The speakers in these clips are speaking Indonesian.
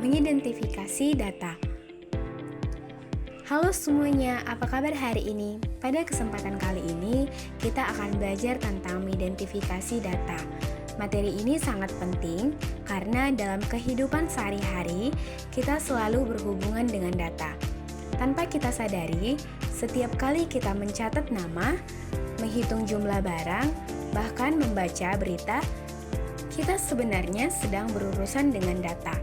Mengidentifikasi data. Halo semuanya, apa kabar hari ini? Pada kesempatan kali ini, kita akan belajar tentang mengidentifikasi data. Materi ini sangat penting karena dalam kehidupan sehari-hari, kita selalu berhubungan dengan data. Tanpa kita sadari, setiap kali kita mencatat nama, menghitung jumlah barang, bahkan membaca berita, kita sebenarnya sedang berurusan dengan data.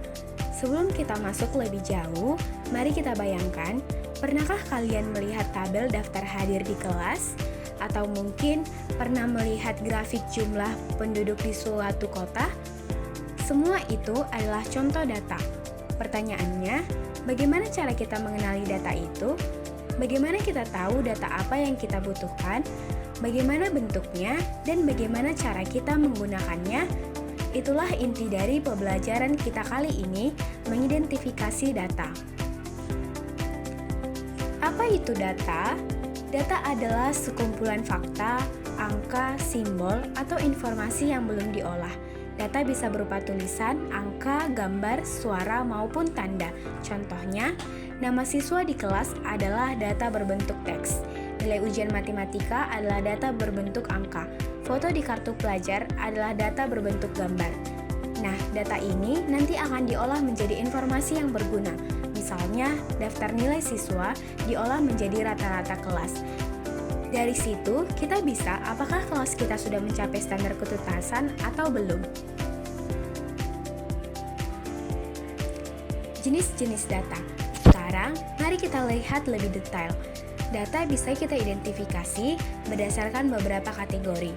Sebelum kita masuk lebih jauh, mari kita bayangkan, pernahkah kalian melihat tabel daftar hadir di kelas? Atau mungkin pernah melihat grafik jumlah penduduk di suatu kota? Semua itu adalah contoh data. Pertanyaannya, bagaimana cara kita mengenali data itu? Bagaimana kita tahu data apa yang kita butuhkan? Bagaimana bentuknya? Dan bagaimana cara kita menggunakannya? Itulah inti dari pembelajaran kita kali ini, mengidentifikasi data. Apa itu data? Data adalah sekumpulan fakta, angka, simbol, atau informasi yang belum diolah. Data bisa berupa tulisan, angka, gambar, suara, maupun tanda. Contohnya, nama siswa di kelas adalah data berbentuk teks. Nilai ujian matematika adalah data berbentuk angka. Foto di kartu pelajar adalah data berbentuk gambar. Nah, data ini nanti akan diolah menjadi informasi yang berguna. Misalnya, daftar nilai siswa diolah menjadi rata-rata kelas. Dari situ, kita bisa apakah kelas kita sudah mencapai standar ketuntasan atau belum. Jenis-jenis data. Sekarang, mari kita lihat lebih detail. Data bisa kita identifikasi berdasarkan beberapa kategori.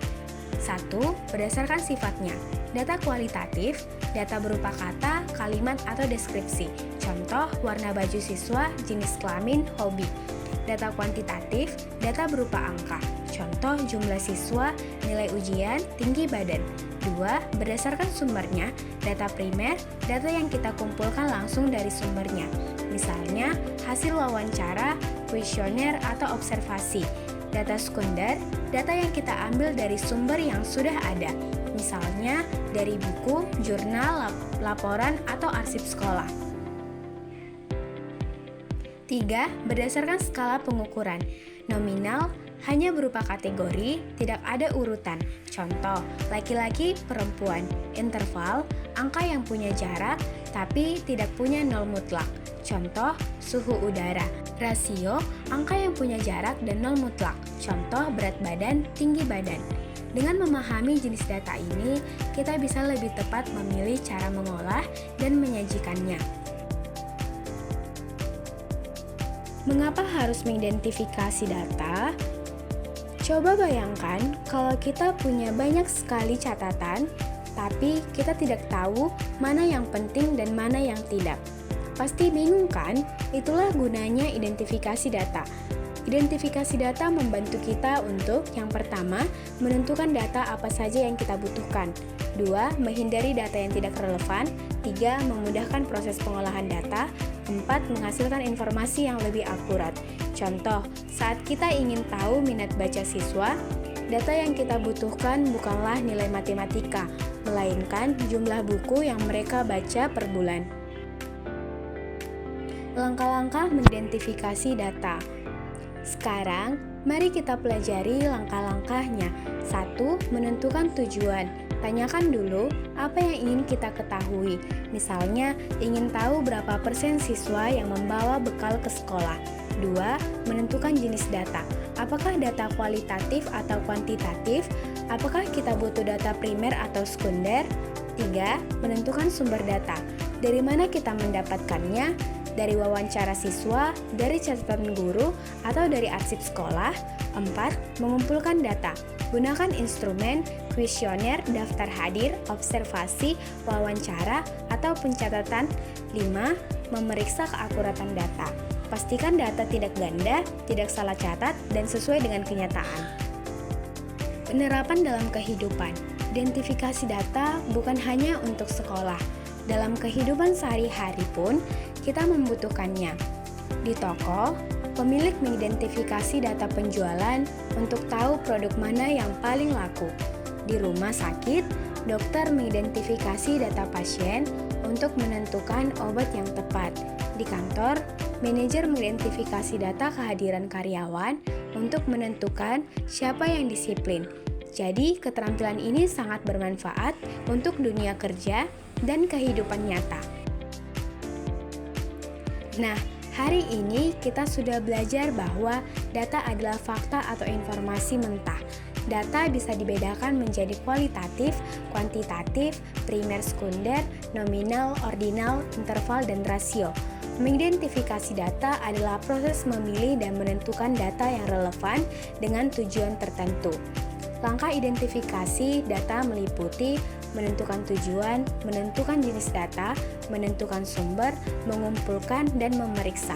1. Berdasarkan sifatnya. Data kualitatif, data berupa kata, kalimat, atau deskripsi. Contoh, warna baju siswa, jenis kelamin, hobi. Data kuantitatif, data berupa angka. Contoh, jumlah siswa, nilai ujian, tinggi badan. 2. Berdasarkan sumbernya, data primer, data yang kita kumpulkan langsung dari sumbernya. Misalnya, hasil wawancara, kuesioner, atau observasi. Data sekunder, data yang kita ambil dari sumber yang sudah ada. Misalnya, dari buku, jurnal, laporan, atau arsip sekolah. 3. Berdasarkan skala pengukuran. Nominal, hanya berupa kategori, tidak ada urutan. Contoh, laki-laki, perempuan. Interval, angka yang punya jarak, tapi tidak punya nol mutlak. Contoh, suhu udara. Rasio, angka yang punya jarak dan nol mutlak. Contoh, berat badan, tinggi badan. Dengan memahami jenis data ini, kita bisa lebih tepat memilih cara mengolah dan menyajikannya. Mengapa harus mengidentifikasi data? Coba bayangkan kalau kita punya banyak sekali catatan, tapi kita tidak tahu mana yang penting dan mana yang tidak. Pasti bingung kan? Itulah gunanya identifikasi data. Identifikasi data membantu kita untuk yang pertama, menentukan data apa saja yang kita butuhkan. 2. Menghindari data yang tidak relevan. 3. Memudahkan proses pengolahan data. 4. Menghasilkan informasi yang lebih akurat. Contoh, saat kita ingin tahu minat baca siswa, data yang kita butuhkan bukanlah nilai matematika, melainkan jumlah buku yang mereka baca per bulan. Langkah-langkah mengidentifikasi data. Sekarang, mari kita pelajari langkah-langkahnya. 1. Menentukan tujuan. Tanyakan dulu apa yang ingin kita ketahui. Misalnya, ingin tahu berapa persen siswa yang membawa bekal ke sekolah. 2. Menentukan jenis data. Apakah data kualitatif atau kuantitatif? Apakah kita butuh data primer atau sekunder? 3. Menentukan sumber data. Dari mana kita mendapatkannya? Dari wawancara siswa, dari catatan guru, atau dari arsip sekolah. 4. Mengumpulkan data. Gunakan instrumen, kuesioner, daftar hadir, observasi, wawancara, atau pencatatan. 5. Memeriksa keakuratan data. Pastikan data tidak ganda, tidak salah catat, dan sesuai dengan kenyataan. Penerapan dalam kehidupan. Identifikasi data bukan hanya untuk sekolah. Dalam kehidupan sehari-hari pun, kita membutuhkannya. Di toko, pemilik mengidentifikasi data penjualan untuk tahu produk mana yang paling laku. Di rumah sakit, Dokter mengidentifikasi data pasien untuk menentukan obat yang tepat. Di kantor, manajer mengidentifikasi data kehadiran karyawan untuk menentukan siapa yang disiplin. Jadi, keterampilan ini sangat bermanfaat untuk dunia kerja dan kehidupan nyata. Nah, hari ini kita sudah belajar bahwa data adalah fakta atau informasi mentah. Data bisa dibedakan menjadi kualitatif, kuantitatif, primer, sekunder, nominal, ordinal, interval, dan rasio. Mengidentifikasi data adalah proses memilih dan menentukan data yang relevan dengan tujuan tertentu. Langkah identifikasi data meliputi menentukan tujuan, menentukan jenis data, menentukan sumber, mengumpulkan, dan memeriksa.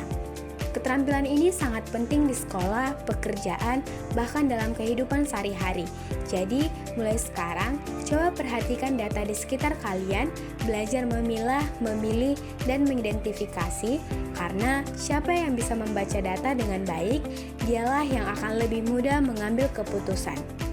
Keterampilan ini sangat penting di sekolah, pekerjaan, bahkan dalam kehidupan sehari-hari. Jadi, mulai sekarang, coba perhatikan data di sekitar kalian, belajar memilah, memilih, dan mengidentifikasi, karena siapa yang bisa membaca data dengan baik, dialah yang akan lebih mudah mengambil keputusan.